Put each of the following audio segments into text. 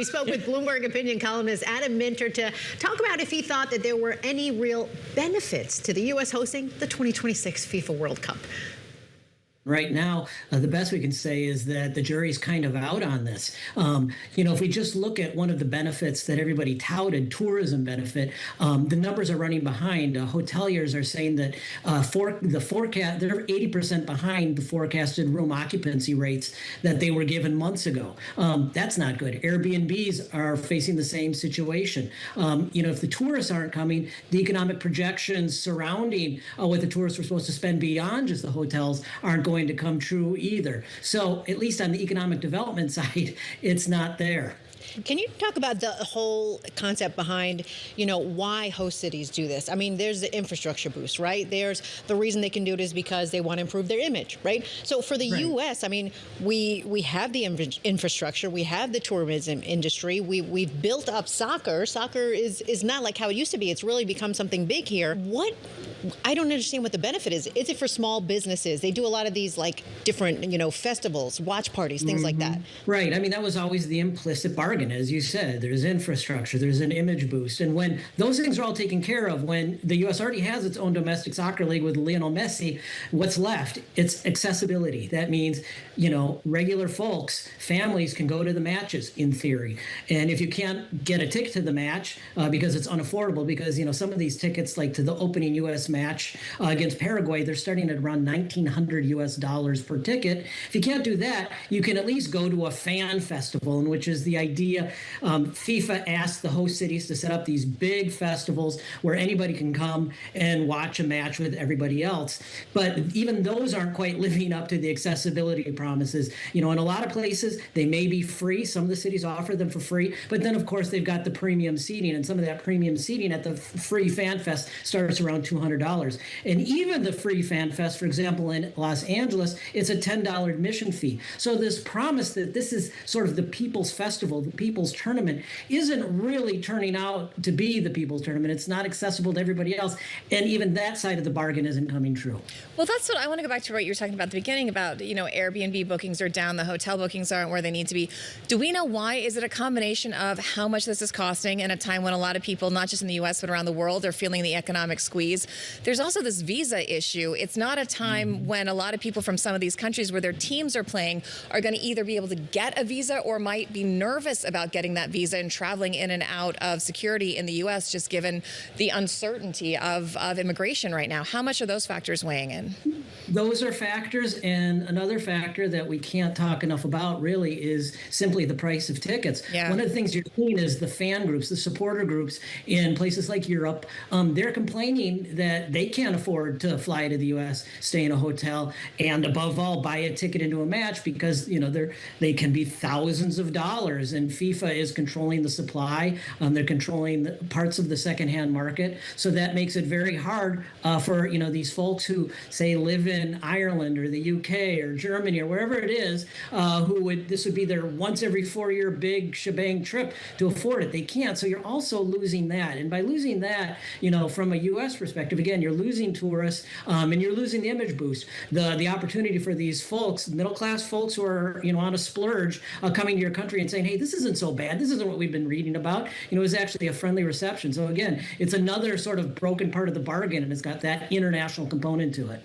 We spoke with Bloomberg opinion columnist Adam Minter to talk about if he thought that there were any real benefits to the U.S. hosting the 2026 FIFA World Cup. Right now, the best we can say is that the jury's kind of out on this. If we just look at one of the benefits that everybody touted, tourism benefit, the numbers are running behind. Hoteliers are saying that the forecast, they're 80% behind the forecasted room occupancy rates that they were given months ago. That's not good. Airbnbs are facing the same situation. If the tourists aren't coming, the economic projections surrounding what the tourists were supposed to spend beyond just the hotels aren't going to come true either. So at least on the economic development side, it's not there. Can you talk about the whole concept behind, why host cities do this? I mean, there's the infrastructure boost, right? There's the reason they can do it is because they want to improve their image, right? So for the U.S., I mean, we have the infrastructure, we have the tourism industry, we've built up soccer. Soccer is not like how it used to be. It's really become something big here. I don't understand what the benefit is. Is it for small businesses? They do a lot of these different, festivals, watch parties, things like that. Right. I mean, that was always the implicit bargain. As you said, there's infrastructure, there's an image boost. And when those things are all taken care of, when the U.S. already has its own domestic soccer league with Lionel Messi, what's left? It's accessibility. That means, regular folks, families can go to the matches in theory. And if you can't get a ticket to the match because it's unaffordable, because, some of these tickets, like to the opening U.S. match against Paraguay, they're starting at around $1,900 per ticket. If you can't do that, you can at least go to a fan festival, in which is the idea. FIFA asked the host cities to set up these big festivals where anybody can come and watch a match with everybody else. But even those aren't quite living up to the accessibility promises. In a lot of places, they may be free. Some of the cities offer them for free. But then, of course, they've got the premium seating. And some of that premium seating at the free fan fest starts around $200. And even the free fan fest, for example, in Los Angeles, it's a $10 admission fee. So this promise that this is sort of the people's festival, the people's tournament, isn't really turning out to be the people's tournament. It's not accessible to everybody else. And even that side of the bargain isn't coming true. Well, that's what I want to go back to what you were talking about at the beginning about, Airbnb bookings are down, the hotel bookings aren't where they need to be. Do we know why? Is it a combination of how much this is costing in a time when a lot of people, not just in the U.S., but around the world, are feeling the economic squeeze? There's also this visa issue. It's not a time when a lot of people from some of these countries where their teams are playing are going to either be able to get a visa or might be nervous about getting that visa and traveling in and out of security in the U.S., just given the uncertainty of immigration right now. How much are those factors weighing in? Those are factors, and another factor that we can't talk enough about really is simply the price of tickets. Yeah. One of the things you're seeing is the fan groups, the supporter groups in places like Europe, they're complaining that they can't afford to fly to the U.S., stay in a hotel, and above all, buy a ticket into a match because, they can be thousands of dollars, and FIFA is controlling the supply. They're controlling parts of the secondhand market. So that makes it very hard for, these folks who, say, live in Ireland or the UK or Germany or wherever it is, this would be their once every 4-year big shebang trip to afford it. They can't. So you're also losing that. And by losing that, from a U.S. perspective, again, you're losing tourists and you're losing the image boost. The opportunity for these folks, middle-class folks who are, on a splurge, coming to your country and saying, hey, this isn't so bad. This isn't what we've been reading about. It was actually a friendly reception. So again, it's another sort of broken part of the bargain, and it's got that international component to it.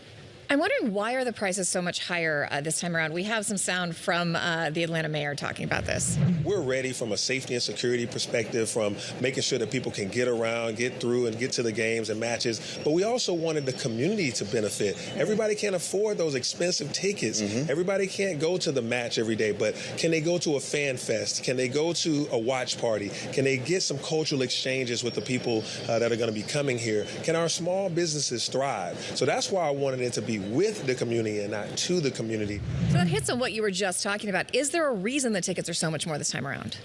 I'm wondering, why are the prices so much higher this time around? We have some sound from the Atlanta mayor talking about this. We're ready from a safety and security perspective, from making sure that people can get around, get through, and get to the games and matches. But we also wanted the community to benefit. Everybody can't afford those expensive tickets. Everybody can't go to the match every day, but can they go to a fan fest? Can they go to a watch party? Can they get some cultural exchanges with the people that are going to be coming here? Can our small businesses thrive? So that's why I wanted it to be with the community and not to the community. So that hits on what you were just talking about. Is there a reason the tickets are so much more this time around?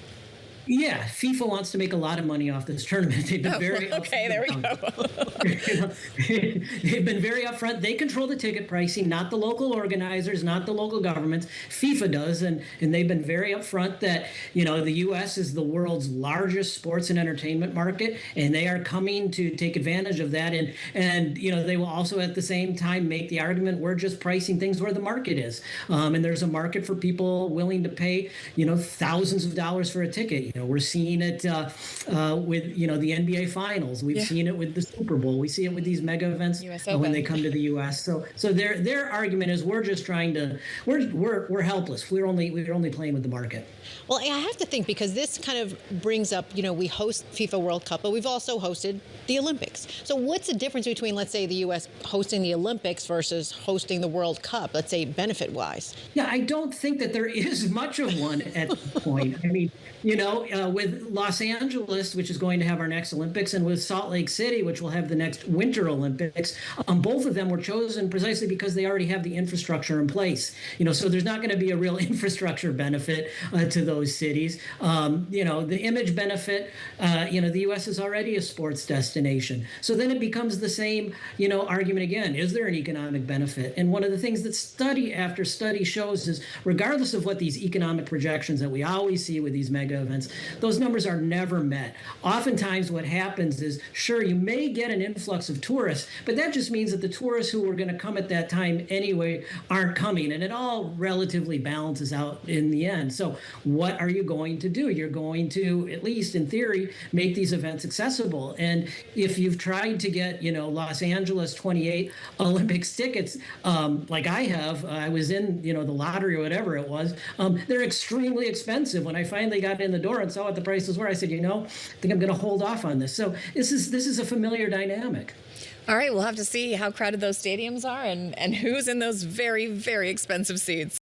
Yeah, FIFA wants to make a lot of money off this tournament. They've been very okay, there we go. They've been very upfront. They control the ticket pricing, not the local organizers, not the local governments. FIFA does, and they've been very upfront that, the U.S. is the world's largest sports and entertainment market, and they are coming to take advantage of that. And they will also at the same time make the argument we're just pricing things where the market is. And there's a market for people willing to pay, thousands of dollars for a ticket. We're seeing it with the NBA Finals. We've seen it with the Super Bowl. We see it with these mega events when they come to the U.S. So their argument is we're just trying to we're helpless. We're only playing with the market. Well, I have to think, because this kind of brings up, we host FIFA World Cup, but we've also hosted the Olympics. So what's the difference between, let's say, the U.S. hosting the Olympics versus hosting the World Cup, let's say, benefit-wise? Yeah, I don't think that there is much of one at this point. I mean, with Los Angeles, which is going to have our next Olympics, and with Salt Lake City, which will have the next Winter Olympics, both of them were chosen precisely because they already have the infrastructure in place. So there's not going to be a real infrastructure benefit to those cities. The image benefit, the U.S. is already a sports destination. So then it becomes the same, argument again. Is there an economic benefit? And one of the things that study after study shows is, regardless of what these economic projections that we always see with these mega events, those numbers are never met. Oftentimes what happens is, sure, you may get an influx of tourists, but that just means that the tourists who were going to come at that time anyway aren't coming, and it all relatively balances out in the end. So what are you going to do? You're going to, at least in theory, make these events accessible. And if you've tried to get, Los Angeles 28 Olympics tickets, like I have, I was in, the lottery or whatever it was, they're extremely expensive. When I finally got in the door and saw what the prices were, I said, I think I'm going to hold off on this. So this is a familiar dynamic. All right, we'll have to see how crowded those stadiums are and who's in those very, very expensive seats.